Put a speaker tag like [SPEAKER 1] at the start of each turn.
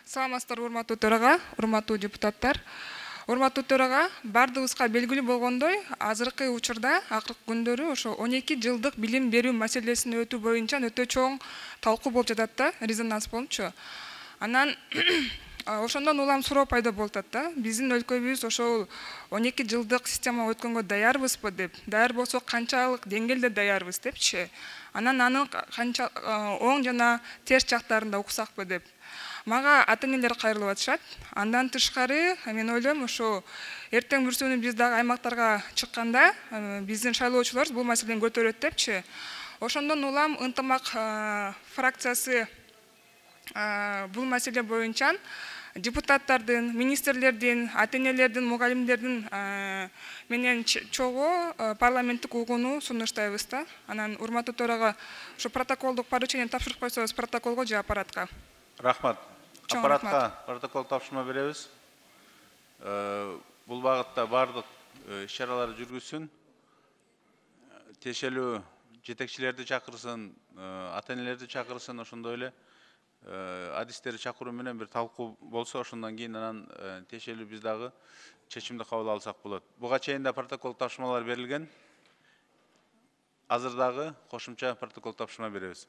[SPEAKER 1] Саламатсыздар, урматтуу төрага, урматтуу депутаттар. Урматтуу төрага, бардыгыбызга белгилүү болгондой, азыркы учурда, акыркы күндөрү ошо 12 жылдык билим берүү маселесин өтүү боюнча өтө чоң талкуу болуп жатат да, резонанс болупчу. Анан ошондон улам суроо пайда болуп атат да. Биздин өлкөбүз ошол 12 жылдык система өткөнгө даярбызбы деп, даяр болсок канчалык деңгээлде даярбыз депчи. Анан анын канча оң жана терс жактарын да уксакпы деп. Мага ата-энелер кайрылып атышат. Андан тышкары, мен ойлойм, ошо эртең бүрсүнү биз дагы аймактарга чыкканда, биздин шайлоочулар бул маселени көтөрөт депчи. Ошондон улам ынтымак фракциясы бул маселе боюнча депутаттардын, министрлердин, ата-энелердин, мугалимдердин менен чогуу парламенттик угууну сунуштайбыз да. Анан урматтуу төрага ошо протоколдук поручение тапшырып койсоңуз, протоколго же аппаратка.
[SPEAKER 2] Рахмат. Аппаратка протокол тапшырма беребиз. Бул багытта бардык иш-чаралар жүргүзсүн. Тиешелүү жетекчилерди чакырсын, ата-энелерди чакырсын, ошондой эле адистерди чакыруу менен бир талкуу болсо, ошондон кийин анан тиешелүү биз дагы чечимди кабыл алсак болот. Буга чейин да протокол тапшырмалар берилген. Азыр дагы кошумча протокол тапшырма беребиз.